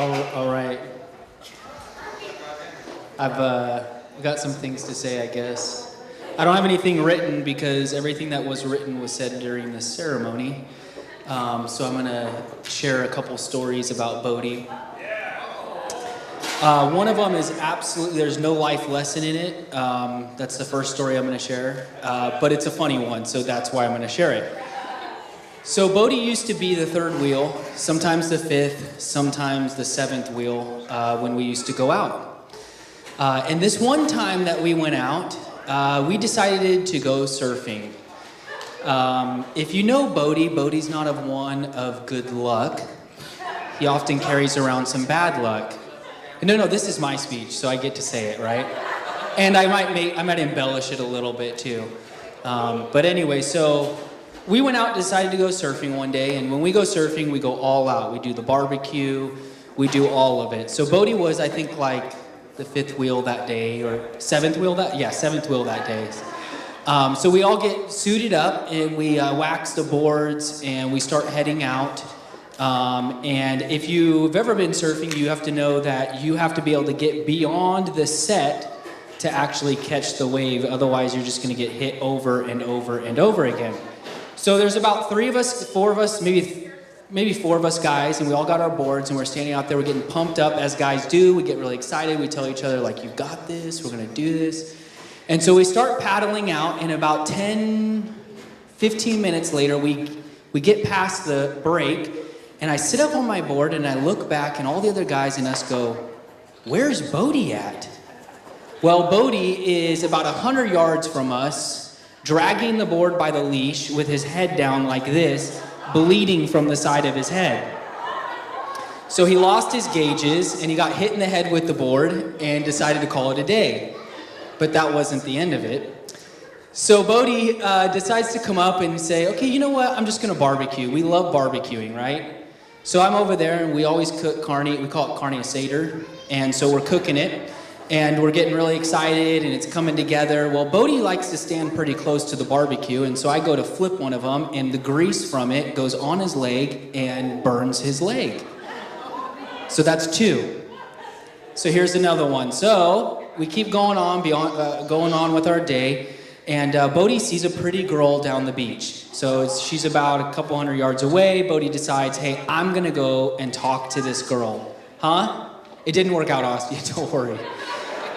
All right. I've got some things to say, I guess. I don't have anything written because everything that was written was said during the ceremony. So I'm going to share a couple stories about Bodhi. One of them is absolutely, there's no life lesson in it. That's the first story I'm going to share. But it's a funny one, so that's why I'm going to share it. So Bodhi used to be the third wheel, sometimes the fifth, sometimes the seventh wheel when we used to go out. And this one time that we went out, we decided to go surfing. If you know Bodhi, Bodhi's not of one of good luck. He often carries around some bad luck. No, this is my speech, so I get to say it, right? And I might embellish it a little bit too. But anyway, so we went out and decided to go surfing one day, and when we go surfing, we go all out. We do the barbecue, we do all of it. So Bodhi was, I think, like the fifth wheel that day, or seventh wheel that day. So we all get suited up, and we wax the boards, and we start heading out. And if you've ever been surfing, you have to know that you have to be able to get beyond the set to actually catch the wave. Otherwise, you're just going to get hit over and over and over again. So there's about four of us, maybe four of us guys, and we all got our boards, and we're standing out there. We're getting pumped up, as guys do. We get really excited. We tell each other, like, you got this. We're going to do this. And so we start paddling out, and about 10, 15 minutes later, we get past the break, and I sit up on my board, and I look back, and all the other guys and us go, where's Bodhi at? Well, Bodhi is about 100 yards from us, dragging the board by the leash with his head down like this, bleeding from the side of his head. So he lost his gauges, and he got hit in the head with the board and decided to call it a day. But that wasn't the end of it. So Bodhi decides to come up and say, okay, you know what? I'm just going to barbecue. We love barbecuing, right? So I'm over there, and we always cook carne. We call it carne asada. And so we're cooking it, and we're getting really excited, and it's coming together. Well, Bodhi likes to stand pretty close to the barbecue, and so I go to flip one of them, and the grease from it goes on his leg and burns his leg. So that's two. So here's another one. So we keep going on with our day, and Bodhi sees a pretty girl down the beach. So she's about a couple hundred yards away. Bodhi decides, hey, I'm going to go and talk to this girl. Huh? It didn't work out, Ostia, don't worry.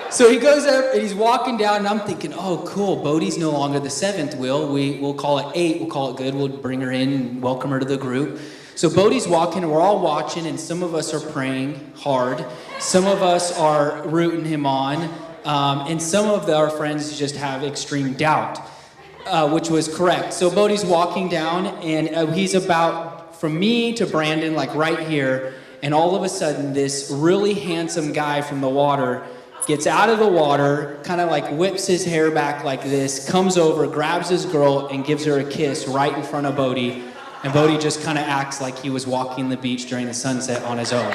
So he goes up, and he's walking down, and I'm thinking, oh, cool, Bodhi's no longer the seventh wheel. We'll call it 8. We'll call it good. We'll bring her in and welcome her to the group. So Bodhi's walking, and we're all watching, and some of us are praying hard. Some of us are rooting him on. And some of our friends just have extreme doubt, which was correct. So Bodhi's walking down, and he's about, from me to Brandon, like right here, and all of a sudden, this really handsome guy from the water gets out of the water, kind of like whips his hair back like this, comes over, grabs his girl, and gives her a kiss right in front of Bodhi. And Bodhi just kind of acts like he was walking the beach during the sunset on his own.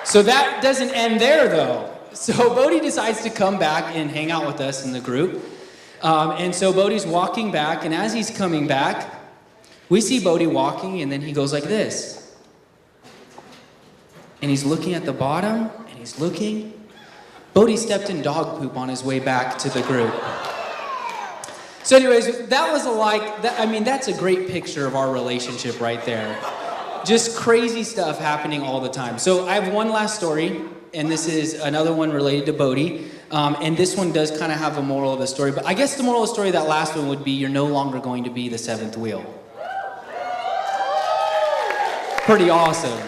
So that doesn't end there, though. So Bodhi decides to come back and hang out with us in the group. And so Bodhi's walking back, and as he's coming back, we see Bodhi walking, and then he goes like this. And he's looking at the bottom, and he's looking. Bodhi stepped in dog poop on his way back to the group. So anyways, that's a great picture of our relationship right there. Just crazy stuff happening all the time. So I have one last story, and this is another one related to Bodhi. And this one does kind of have a moral of the story. But I guess the moral of the story, that last one, would be you're no longer going to be the seventh wheel. Pretty awesome.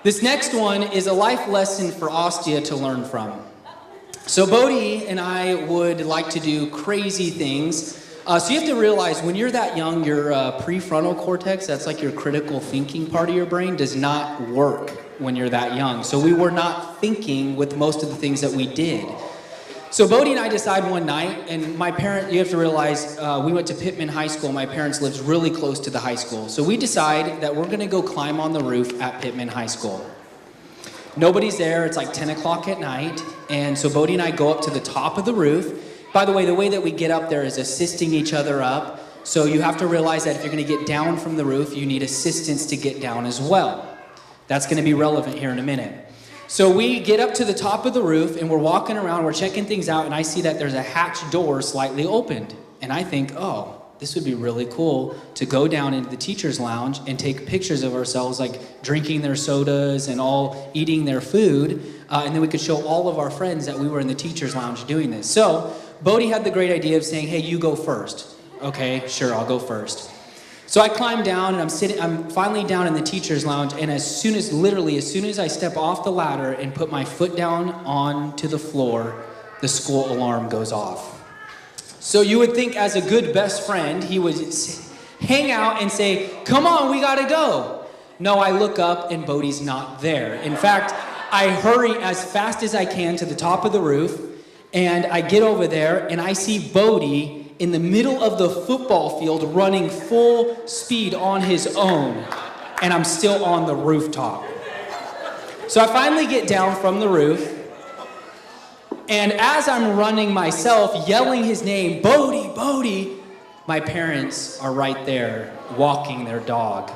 This next one is a life lesson for Ostia to learn from. So Bodhi and I would like to do crazy things. So you have to realize when you're that young, your prefrontal cortex, that's like your critical thinking part of your brain, does not work when you're that young. So we were not thinking with most of the things that we did. So Bodhi and I decided one night, and you have to realize, we went to Pittman High School. My parents lived really close to the high school. So we decide that we're going to go climb on the roof at Pittman High School. Nobody's there. It's like 10 o'clock at night. And so Bodhi and I go up to the top of the roof. By the way that we get up there is assisting each other up. So you have to realize that if you're going to get down from the roof, you need assistance to get down as well. That's going to be relevant here in a minute. So we get up to the top of the roof and we're walking around, we're checking things out, and I see that there's a hatch door slightly opened. And I think, oh, this would be really cool to go down into the teacher's lounge and take pictures of ourselves, like drinking their sodas and all eating their food. And then we could show all of our friends that we were in the teacher's lounge doing this. So Bodhi had the great idea of saying, hey, you go first. Okay, sure, I'll go first. So I climb down and I'm finally down in the teacher's lounge, and as soon as I step off the ladder and put my foot down onto the floor, the school alarm goes off. So you would think as a good best friend, he would hang out and say, come on, we gotta go. No, I look up and Bodhi's not there. In fact, I hurry as fast as I can to the top of the roof, and I get over there and I see Bodhi in the middle of the football field running full speed on his own, and I'm still on the rooftop. So I finally get down from the roof, and as I'm running myself, yelling his name, Bodhi, Bodhi, my parents are right there walking their dog.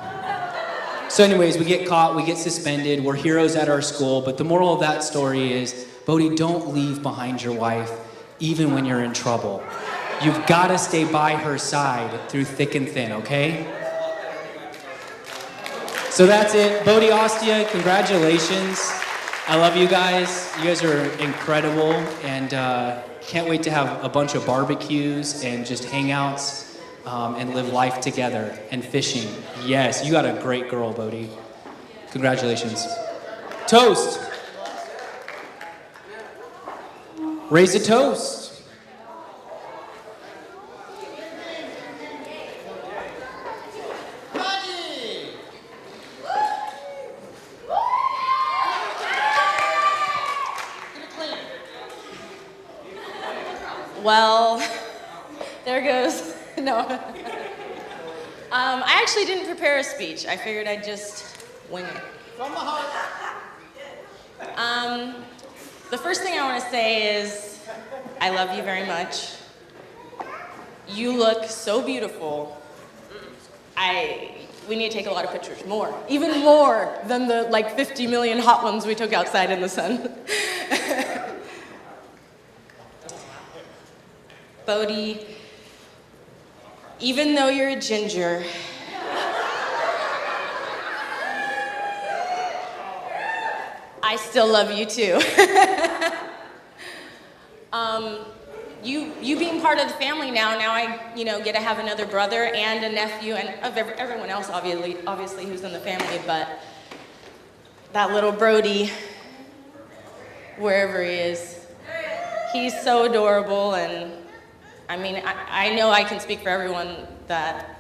So anyways, we get caught, we get suspended, we're heroes at our school, but the moral of that story is, Bodhi, don't leave behind your wife, even when you're in trouble. You've got to stay by her side through thick and thin, okay? So that's it. Bodhi Ostia, congratulations. I love you guys. You guys are incredible, and can't wait to have a bunch of barbecues and just hangouts and live life together, and fishing. Yes, you got a great girl, Bodhi. Congratulations. Toast. Raise a toast. Well, there goes, no. I actually didn't prepare a speech. I figured I'd just wing it. From the heart. The first thing I want to say is, I love you very much. You look so beautiful. We need to take a lot of pictures, more. Even more than the 50 million hot ones we took outside in the sun. Bodhi, even though you're a ginger, I still love you too. You being part of the family now I get to have another brother and a nephew, and of everyone else obviously who's in the family, but that little Brody, wherever he is, he's so adorable, and I know I can speak for everyone that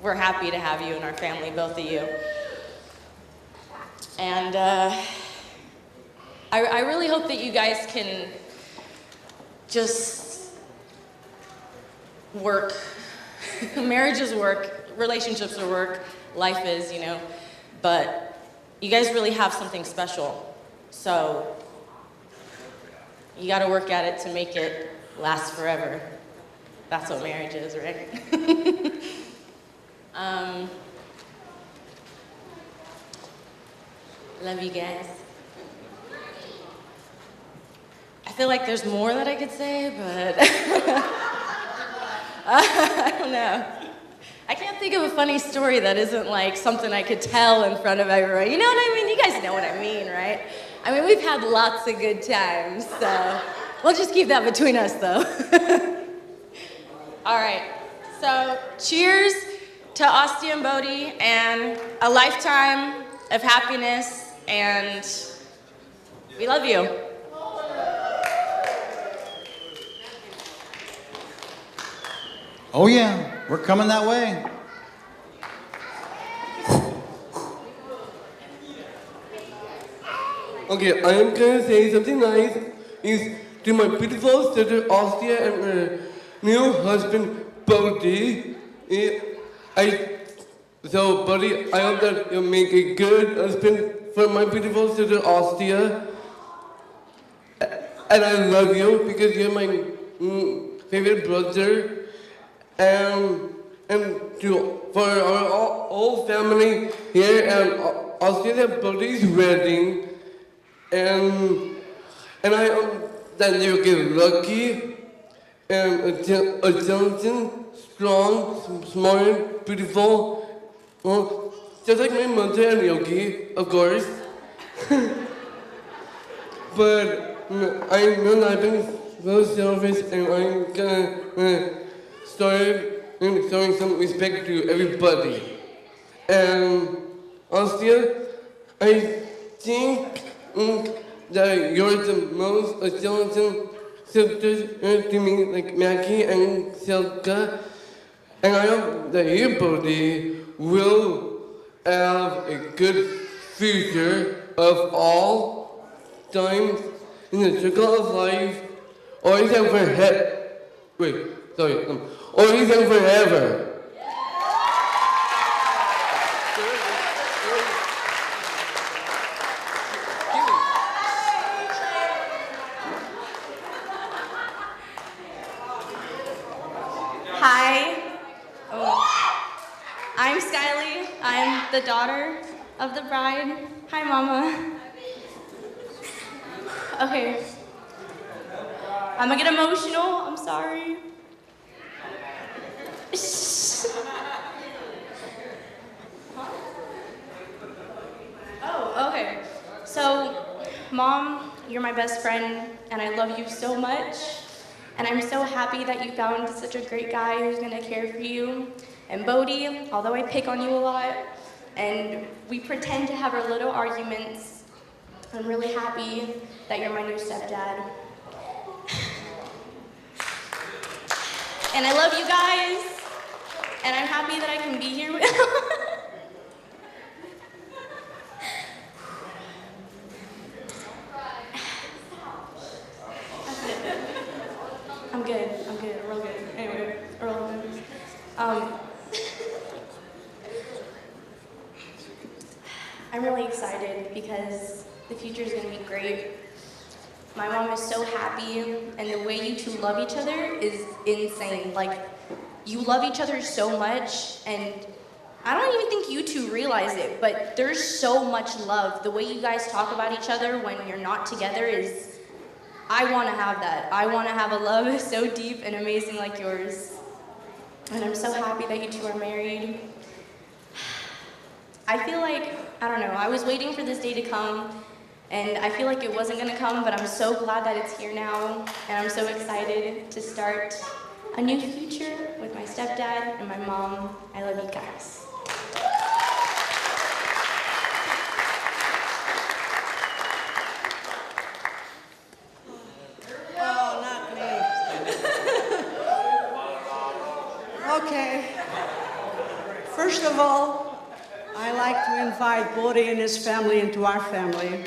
we're happy to have you in our family, both of you. And I really hope that you guys can just work. Marriages work, relationships are work, life is, but you guys really have something special. So you gotta work at it to make it last forever. That's what marriage is, right? Love you guys. I feel like there's more that I could say, but I don't know. I can't think of a funny story that isn't something I could tell in front of everyone. You know what I mean? You guys know what I mean, right? We've had lots of good times, so we'll just keep that between us, though. All right, so cheers to Ostia and Bodhi, and a lifetime of happiness, and we love you. Oh yeah, we're coming that way. Okay, I am going to say something nice. Is to my beautiful sister Ostia and her new husband Bodhi. So Bodhi, I hope that you'll make a good husband for my beautiful sister Ostia. And I love you because you're my favorite brother. And for our whole family here and Australia Buddy's wedding, and I that they will get lucky, and a Johnson, strong, smart, beautiful, well, just like my mother and Yogi, of course. But I know that I've been so selfish, and I'm gonna start showing some respect to everybody. And Austin, I think that you're the most intelligent sisters to me, like Maggie and Silka. And I hope that everybody will have a good future of all times in the circle of life, or even or even forever. Hi. I'm Skyly. I'm the daughter of the bride. Hi, Mama. Okay. I'm gonna get emotional. I'm sorry. Oh, okay. So, Mom, you're my best friend, and I love you so much. And I'm so happy that you found such a great guy who's gonna care for you. And Bodhi, although I pick on you a lot, and we pretend to have our little arguments, I'm really happy that you're my new stepdad. And I love you guys, and I'm happy that I can be here with I'm good, real good. Anyway, real good. I'm really excited because the future is gonna be great. My mom is so happy, and the way you two love each other is insane. Like, you love each other so much, and I don't even think you two realize it, but there's so much love. The way you guys talk about each other when you're not together is, I want to have that. I want to have a love so deep and amazing like yours. And I'm so happy that you two are married. I feel like, I don't know, I was waiting for this day to come, and I feel like it wasn't going to come, but I'm so glad that it's here now, and I'm so excited to start a new future with my stepdad and my mom. I love you guys. Oh, not me. Okay. First of all, I like to invite Bodhi and his family into our family.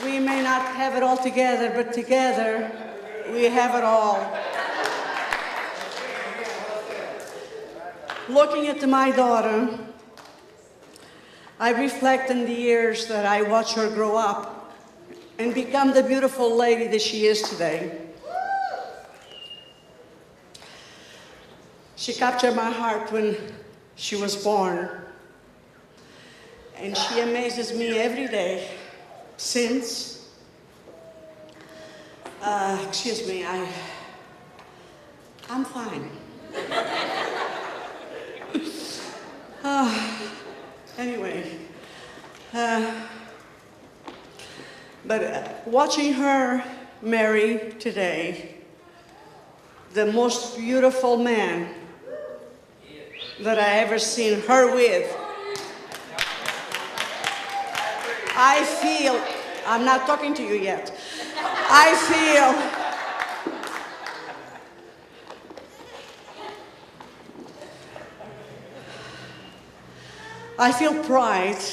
We may not have it all together, but together we have it all. Looking at my daughter, I reflect on the years that I watched her grow up and become the beautiful lady that she is today. She captured my heart when she was born, and she amazes me every day since. Excuse me, I'm fine. Anyway, but watching her marry today the most beautiful man that I ever seen her with, I feel, I'm not talking to you yet, I feel pride,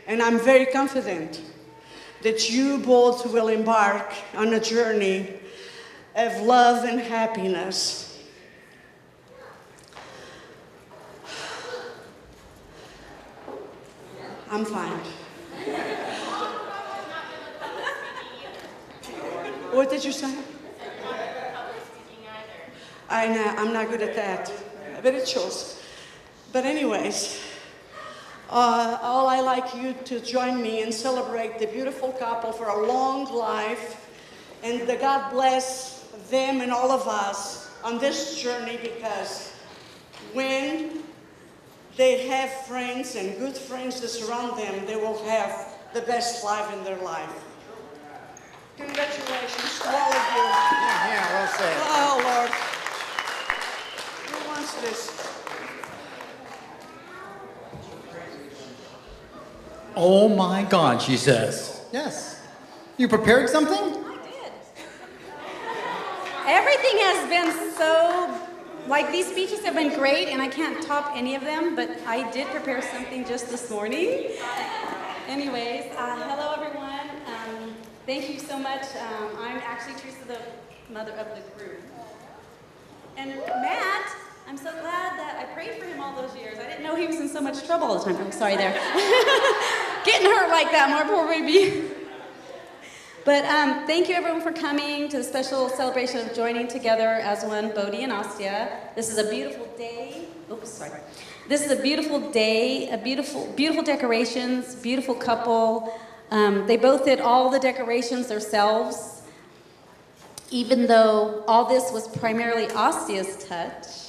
and I'm very confident that you both will embark on a journey of love and happiness. I'm fine. What did you say? I'm not good at that, but it shows. But anyways, all I like you to join me and celebrate the beautiful couple for a long life, and that God bless them and all of us on this journey, because when they have friends and good friends that surround them, they will have the best life in their life. Congratulations to all of you. Yeah, well said. Oh, Lord. Who wants this? Oh my God, she says. Yes. You prepared something? I did. Everything has been so, like these speeches have been great and I can't top any of them, but I did prepare something just this morning. Anyways, hello everyone. Thank you so much. I'm actually Teresa, the mother of the group. And Matt, I'm so glad that I prayed for him all those years. I didn't know he was in so much trouble all the time. I'm sorry there. Getting hurt like that, more poor baby. But thank you everyone for coming to the special celebration of joining together as one, Bodhi and Astia. This is a beautiful day. Oops, sorry. This is a beautiful day, beautiful decorations, beautiful couple. They both did all the decorations themselves, even though all this was primarily Astia's touch.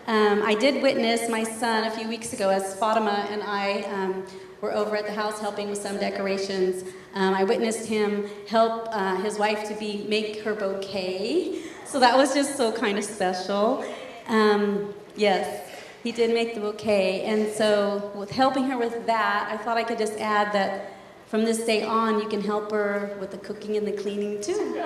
I did witness my son a few weeks ago as Fatima and I were over at the house helping with some decorations. I witnessed him help his wife to make her bouquet. So that was just so kind of special. Yes, he did make the bouquet. And so with helping her with that, I thought I could just add that from this day on, you can help her with the cooking and the cleaning too.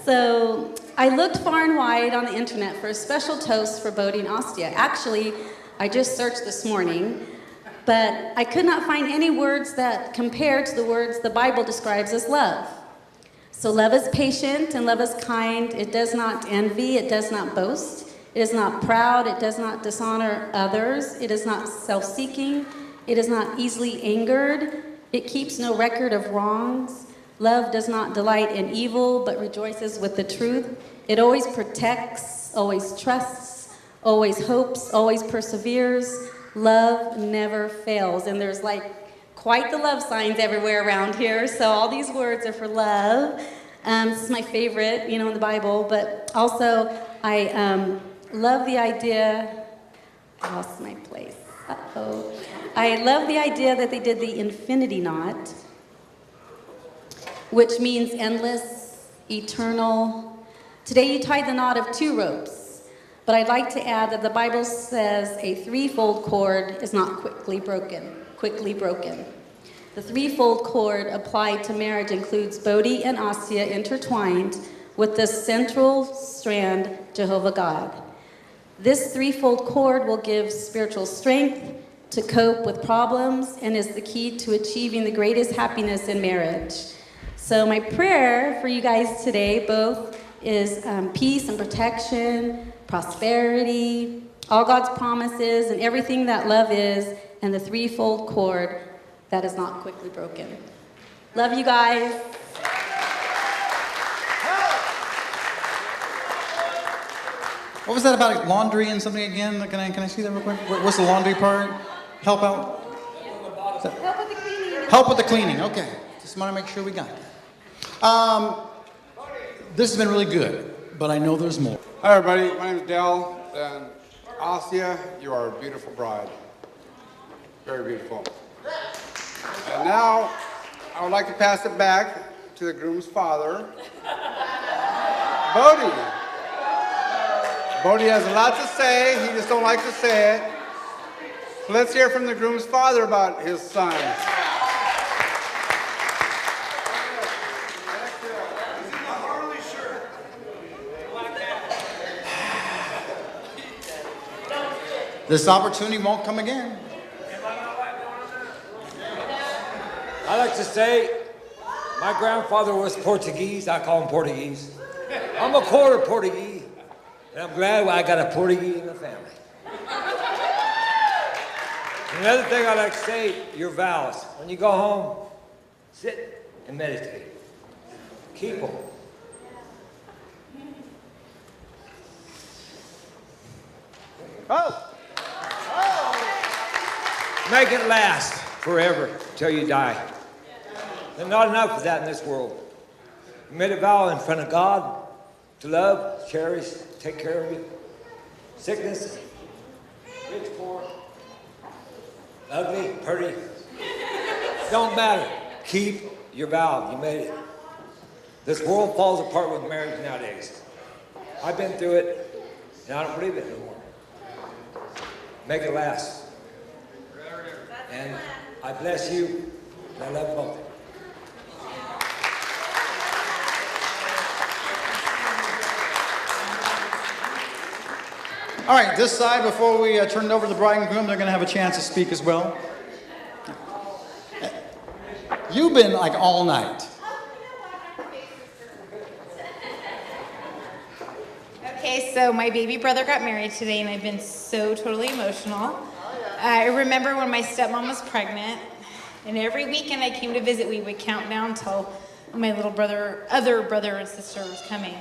So I looked far and wide on the internet for a special toast for Bodhi and Astia. Actually, I just searched this morning, but I could not find any words that compared to the words the Bible describes as love. So love is patient and love is kind. It does not envy. It does not boast. It is not proud. It does not dishonor others. It is not self-seeking. It is not easily angered. It keeps no record of wrongs. Love does not delight in evil, but rejoices with the truth. It always protects, always trusts, always hopes, always perseveres. Love never fails. And there's like quite the love signs everywhere around here. So all these words are for love. This is my favorite, in the Bible. But also, I love the idea. I lost my place. Uh-oh. I love the idea that they did the infinity knot, which means endless, eternal. Today you tie the knot of 2 ropes, but I'd like to add that the Bible says a threefold cord is not quickly broken. The threefold cord applied to marriage includes Bodhi and Astia intertwined with the central strand, Jehovah God. This threefold cord will give spiritual strength to cope with problems and is the key to achieving the greatest happiness in marriage. So my prayer for you guys today both is peace and protection, prosperity, all God's promises and everything that love is, and the threefold cord that is not quickly broken. Love you guys. What was that about laundry and something again? Can I see that real quick? What's the laundry part? Help out? Help with the cleaning. Help with the cleaning, okay. Just want to make sure we got that. This has been really good, but I know there's more. Hi everybody, my name is Dell, and Astia, you are a beautiful bride. Very beautiful. And now, I would like to pass it back to the groom's father, Bodhi. Bodhi has a lot to say, he just don't like to say it. So let's hear from the groom's father about his son. This opportunity won't come again. I like to say, my grandfather was Portuguese. I call him Portuguese. I'm a quarter Portuguese, and I'm glad I got a Portuguese in the family. Another thing I like to say, your vows. When you go home, sit and meditate. Keep them. Oh! Make it last forever till you die. There's not enough of that in this world. You made a vow in front of God to love, cherish, take care of you. Sickness, rich, poor, ugly, pretty. Don't matter. Keep your vow. You made it. This world falls apart with marriage nowadays. I've been through it, and I don't believe it anymore. Make it last. And I bless you, and I love both of you. All right, this side, before we turn it over to the bride and groom, they're going to have a chance to speak as well. You've been like all night. Okay, so my baby brother got married today, and I've been so totally emotional. I remember when my stepmom was pregnant, and every weekend I came to visit, we would count down till my other brother and sister was coming.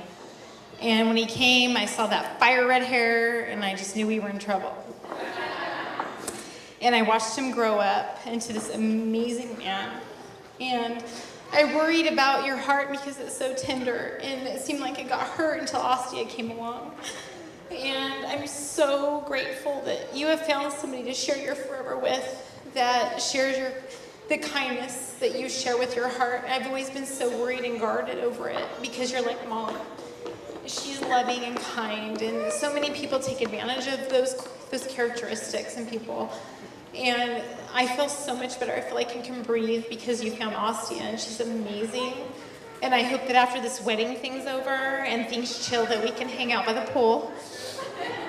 And when he came, I saw that fire red hair, and I just knew we were in trouble. And I watched him grow up into this amazing man. And I worried about your heart because it's so tender, and it seemed like it got hurt until Ostia came along. And I'm so grateful that you have found somebody to share your forever with, that shares the kindness that you share with your heart. I've always been so worried and guarded over it because you're like Mom. She's loving and kind, and so many people take advantage of those characteristics in people. And I feel so much better. I feel like I can breathe because you found Ostia, and she's amazing. And I hope that after this wedding thing's over and things chill, that we can hang out by the pool.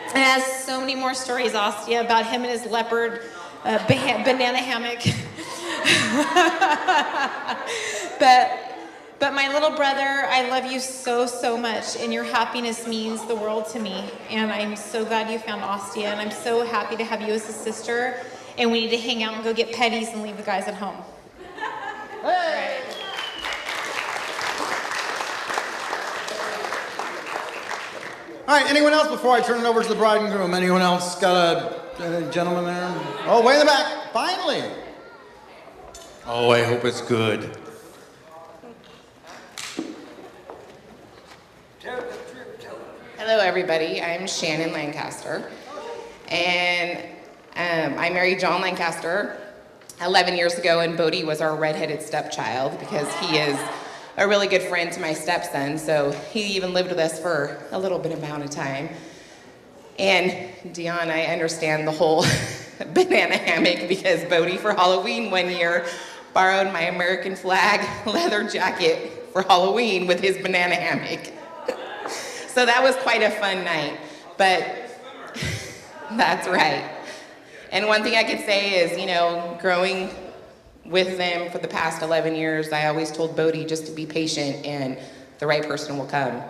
And has so many more stories, Ostia, about him and his leopard banana hammock. But my little brother, I love you so, so much, and your happiness means the world to me. And I'm so glad you found Ostia, and I'm so happy to have you as a sister. And we need to hang out and go get petties and leave the guys at home. Hey! All right, anyone else before I turn it over to the bride and groom? Anyone else got a gentleman there? Oh, way in the back, finally. Oh, I hope it's good. Hello, everybody. I'm Shannon Lancaster, and I married John Lancaster 11 years ago, and Bodie was our redheaded stepchild because he is a really good friend to my stepson, so he even lived with us for a little bit amount of time. And Dion, I understand the whole banana hammock because Bodie for Halloween one year borrowed my American flag leather jacket for Halloween with his banana hammock. So that was quite a fun night, but that's right. And one thing I could say is, you know, growing with them for the past 11 years, I always told Bodie just to be patient and the right person will come.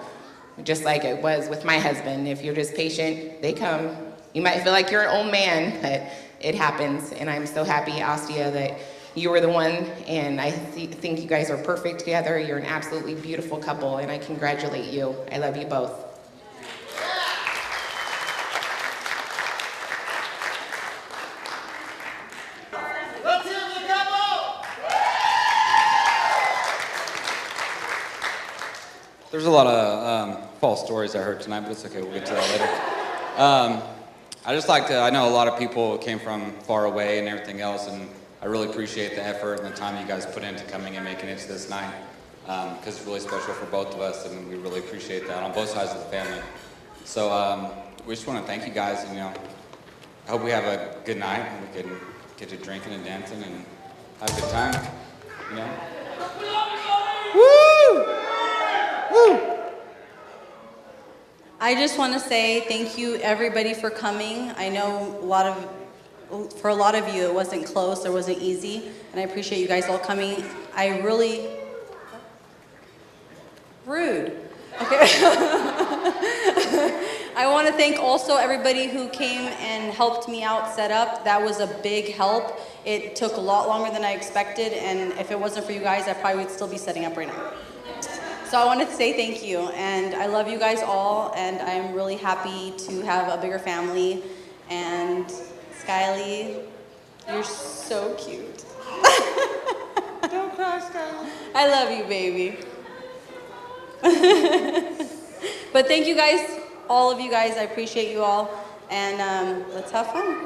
Just like it was with my husband. If you're just patient, they come. You might feel like you're an old man, but it happens. And I'm so happy, Ostia, that you were the one, and I think you guys are perfect together. You're an absolutely beautiful couple, and I congratulate you. I love you both. There's a lot of false stories I heard tonight, but it's okay, we'll get to that later. I know a lot of people came from far away and everything else, and I really appreciate the effort and the time you guys put into coming and making it to this night, because it's really special for both of us, and we really appreciate that on both sides of the family. So we just want to thank you guys, and I hope we have a good night, and we can get to drinking and dancing and have a good time, Woo! Woo! I just want to say thank you everybody for coming. I know for a lot of you it wasn't close, it wasn't easy, and I appreciate you guys all coming. Rude. Okay. I want to thank also everybody who came and helped me out set up. That was a big help. It took a lot longer than I expected, and if it wasn't for you guys, I probably would still be setting up right now. So I wanted to say thank you, and I love you guys all, and I'm really happy to have a bigger family, And Skyly, you're so cute. Don't cry, Skyly. I love you, baby. But thank you guys, all of you guys. I appreciate you all. And let's have fun.